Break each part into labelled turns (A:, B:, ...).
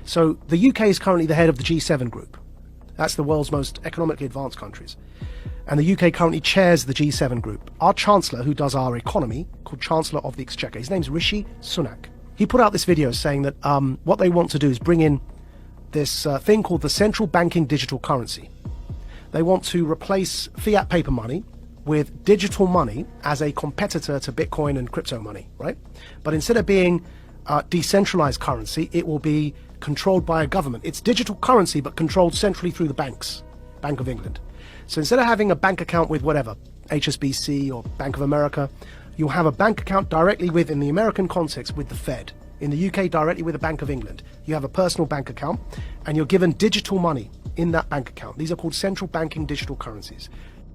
A: So the UK is currently the head of the G7 group. That's the world's most economically advanced countries. And the UK currently chairs the G7 group. Our Chancellor, who does our economy, called Chancellor of the Exchequer, his name's Rishi Sunak. He put out this video saying that what they want to do is bring in this thing called the central banking digital currency. They want to replace fiat paper money with digital money as a competitor to Bitcoin and crypto money, right? But instead of being decentralized currency, it will be controlled by a government. It's digital currency, but controlled centrally through the banks, Bank of England. So instead of having a bank account with whatever, HSBC or Bank of America, you'll have a bank account directly with, in the American context, with the Fed. In the UK, directly with the Bank of England. You have a personal bank account, and you're given digital money in that bank account. These are called central banking digital currencies.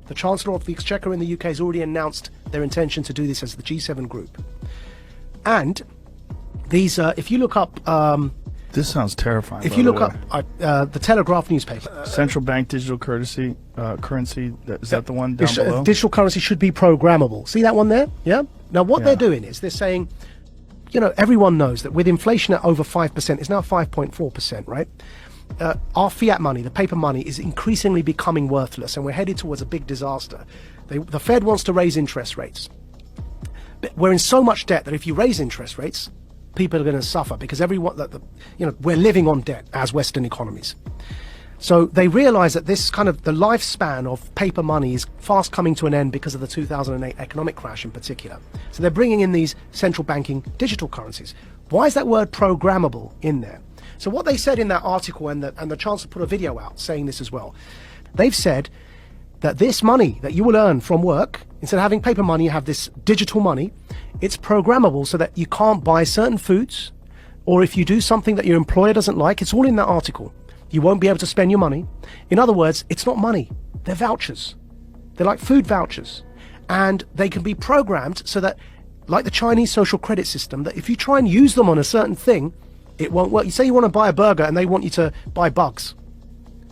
A: The Chancellor of the Exchequer in the UK has already announced their intention to do this as the G7 group. And these, if you look up...
B: this sounds terrifying.
A: If you look up the Telegraph newspaper...
B: Central bank digital currency, is that the one down below?
A: Digital currency should be programmable. See that one there? Yeah? Now what they're doing is they're saying, you know, everyone knows that with inflation at over 5%, it's now 5.4%, right? Our fiat money, the paper money, is increasingly becoming worthless, and we're headed towards a big disaster. The Fed wants to raise interest rates. But we're in so much debt that if you raise interest rates, people are going to suffer because we're living on debt as Western economies. So they realize that this kind of the lifespan of paper money is fast coming to an end because of the 2008 economic crash in particular. So they're bringing in these central banking digital currencies. Why is that word programmable in there? So what they said in that article, and the Chancellor put a video out saying this as well, they've said that this money that you will earn from work, instead of having paper money, you have this digital money. It's programmable so that you can't buy certain foods, or if you do something that your employer doesn't like, it's all in that article. You won't be able to spend your money. In other words, it's not money. They're vouchers. They're like food vouchers. And they can be programmed so that, like the Chinese social credit system, that if you try and use them on a certain thing, it won't work. You say you want to buy a burger and they want you to buy bugs,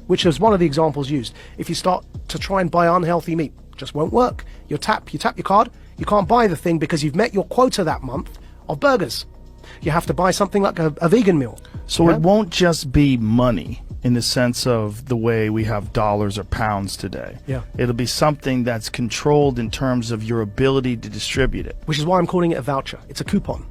A: which is one of the examples used. If you start to try and buy unhealthy meat, it just won't work. You tap your card, you can't buy the thing because you've met your quota that month of burgers. You have to buy something like a vegan meal.
B: So it won't just be money in the sense of the way we have dollars or pounds today.
A: Yeah.
B: It'll be something that's controlled in terms of your ability to distribute it.
A: Which is why I'm calling it a voucher. It's a coupon.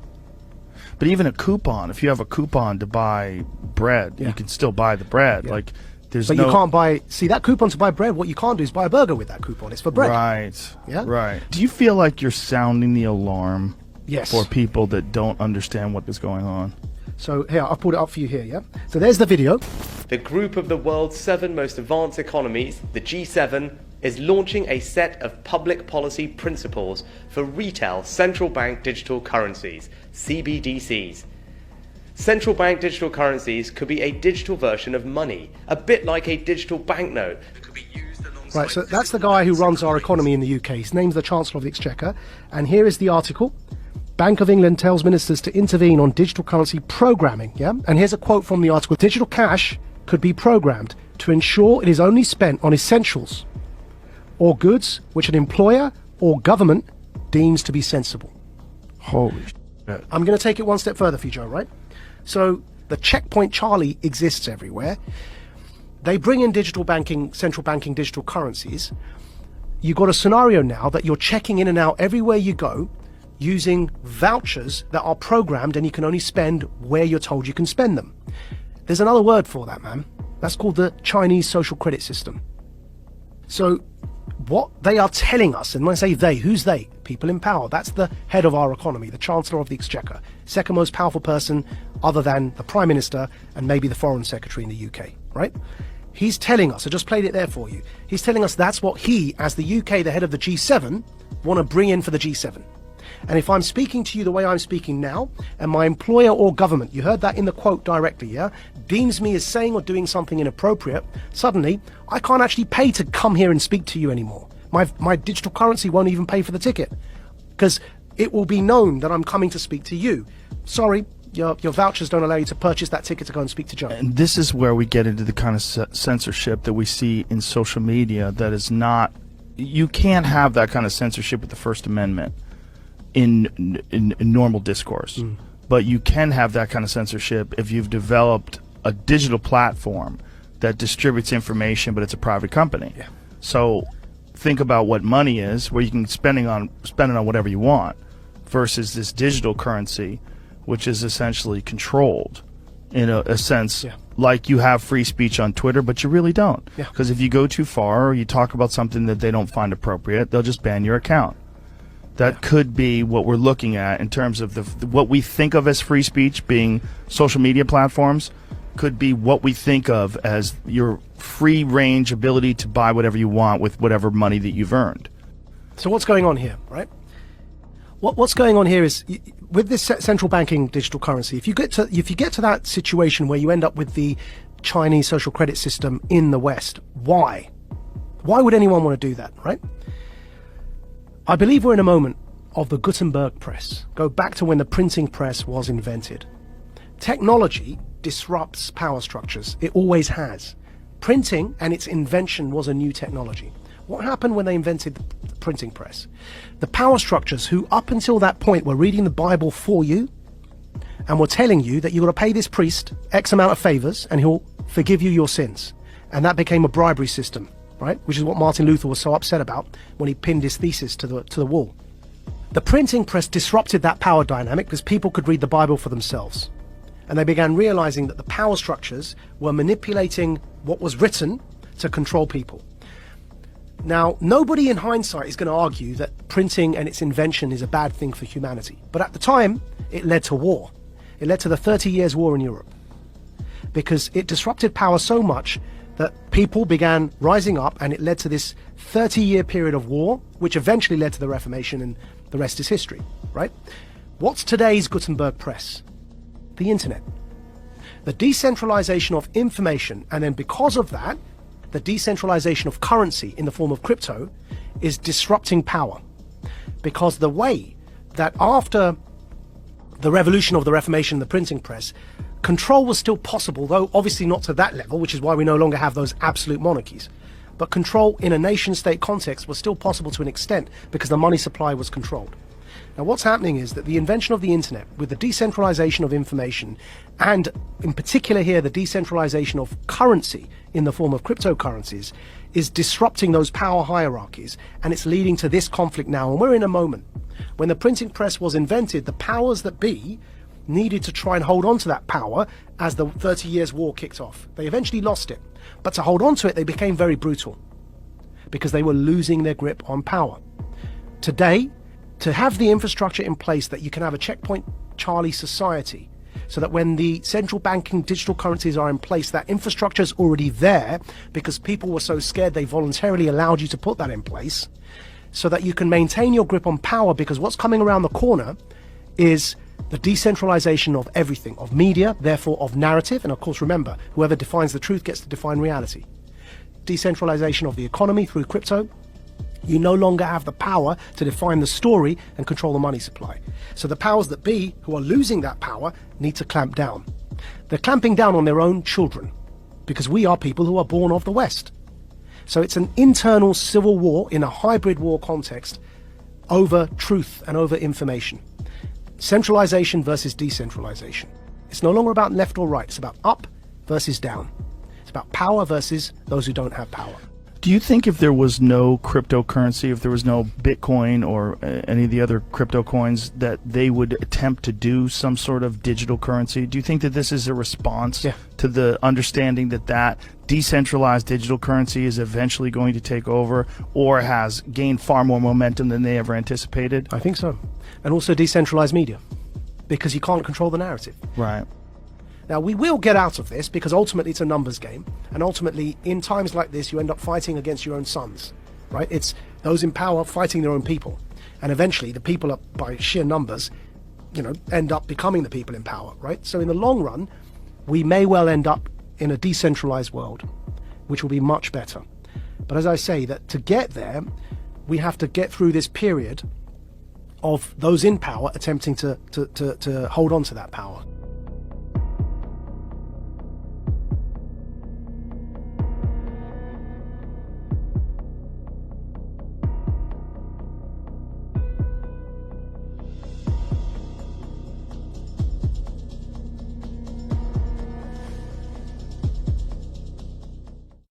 B: But even a coupon, if you have a coupon to buy bread, you can still buy the bread.
A: Yeah.
B: Like,
A: But you can't buy, see that coupon to buy bread, what you can't do is buy a burger with that coupon. It's for bread.
B: Right.
A: Yeah?
B: Right. Do you feel like you're sounding the alarm
A: Yes.
B: for people that don't understand what is going on?
A: So here, I've pulled it up for you here, yeah? So there's the video.
C: The group of the world's 7 most advanced economies, the G7, is launching a set of public policy principles for retail central bank digital currencies, CBDCs. Central bank digital currencies could be a digital version of money, a bit like a digital banknote. That could be used alongside.
A: Right, so that's the guy who runs our economy in the UK. His name's the Chancellor of the Exchequer. And here is the article. Bank of England tells ministers to intervene on digital currency programming, yeah? And here's a quote from the article. Digital cash could be programmed to ensure it is only spent on essentials or goods which an employer or government deems to be sensible.
B: Holy shit.
A: I'm going to take it one step further for you, Joe, right? So the checkpoint Charlie exists everywhere. They bring in digital banking, central banking digital currencies. You've got a scenario now that you're checking in and out everywhere you go using vouchers that are programmed, and you can only spend where you're told you can spend them. There's another word for that, man. That's called the Chinese social credit system. So what they are telling us, and when I say they, who's they? People in power. That's the head of our economy, the Chancellor of the Exchequer, second most powerful person other than the Prime Minister and maybe the Foreign Secretary in the UK, right? He's telling us, I just played it there for you, he's telling us that's what he, as the UK, the head of the G7, want to bring in for the G7. And if I'm speaking to you the way I'm speaking now, and my employer or government, you heard that in the quote directly, yeah, deems me as saying or doing something inappropriate, suddenly I can't actually pay to come here and speak to you anymore. My digital currency won't even pay for the ticket because it will be known that I'm coming to speak to you. Sorry, your vouchers don't allow you to purchase that ticket to go and speak to Joe.
B: And this is where we get into the kind of censorship that we see in social media that is not... You can't have that kind of censorship with the First Amendment in normal discourse. But you can have that kind of censorship if you've developed a digital platform that distributes information, but it's a private company.
A: Yeah.
B: So think about what money is, where you can spend it on whatever you want, versus this digital currency, which is essentially controlled in a sense.
A: Yeah.
B: Like you have free speech on Twitter, but you really don't.
A: Yeah.
B: Because if you go too far or you talk about something that they don't find appropriate, they'll just ban your account. That could be what we're looking at in terms of what we think of as free speech being social media platforms, could be what we think of as your free range ability to buy whatever you want with whatever money that you've earned.
A: So what's going on here, right? What's going on here is, with this central banking digital currency, if you get to that situation where you end up with the Chinese social credit system in the West, why would anyone want to do that, right? I believe we're in a moment of the Gutenberg press. Go back to when the printing press was invented. Technology disrupts power structures. It always has. Printing and its invention was a new technology. What happened when they invented the printing press? The power structures who up until that point were reading the Bible for you and were telling you that you've got to pay this priest X amount of favors and he'll forgive you your sins. And that became a bribery system, right? Which is what Martin Luther was so upset about when he pinned his thesis to the wall. The printing press disrupted that power dynamic because people could read the Bible for themselves. And they began realizing that the power structures were manipulating what was written to control people. Now, nobody in hindsight is going to argue that printing and its invention is a bad thing for humanity. But at the time, it led to war. It led to the 30 Years' War in Europe. Because it disrupted power so much that people began rising up, and it led to this 30-year period of war, which eventually led to the Reformation, and the rest is history, right? What's today's Gutenberg press? The internet. The decentralization of information, and then because of that, the decentralization of currency in the form of crypto is disrupting power. Because the way that after the revolution of the Reformation and the printing press, control was still possible, though obviously not to that level, which is why we no longer have those absolute monarchies. But control in a nation-state context was still possible to an extent because the money supply was controlled. Now what's happening is that the invention of the internet, with the decentralization of information, and in particular here the decentralization of currency in the form of cryptocurrencies, is disrupting those power hierarchies, and it's leading to this conflict now. And we're in a moment when the printing press was invented, the powers that be needed to try and hold on to that power as the 30 Years' War kicked off. They eventually lost it, but to hold on to it they became very brutal because they were losing their grip on power. Today, to have the infrastructure in place that you can have a checkpoint Charlie society, so that when the central banking digital currencies are in place, that infrastructure is already there because people were so scared they voluntarily allowed you to put that in place, so that you can maintain your grip on power, because what's coming around the corner is the decentralization of everything, of media, therefore of narrative, and of course remember, whoever defines the truth gets to define reality. Decentralization of the economy through crypto. You no longer have the power to define the story and control the money supply. So the powers that be, who are losing that power, need to clamp down. They're clamping down on their own children, because we are people who are born of the West. So it's an internal civil war in a hybrid war context over truth and over information. Centralization versus decentralization. It's no longer about left or right, it's about up versus down. It's about power versus those who don't have power.
B: Do you think if there was no cryptocurrency, if there was no Bitcoin or any of the other crypto coins, that they would attempt to do some sort of digital currency? Do you think that this is a response to the understanding that decentralized digital currency is eventually going to take over, or has gained far more momentum than they ever anticipated?
A: I think so. And also decentralized media, because you can't control the narrative.
B: Right.
A: Now, we will get out of this because ultimately it's a numbers game. And ultimately, in times like this, you end up fighting against your own sons, right? It's those in power fighting their own people. And eventually, the people, are, by sheer numbers, end up becoming the people in power, right? So in the long run, we may well end up in a decentralized world, which will be much better. But as I say, that to get there, we have to get through this period of those in power attempting to hold on to that power.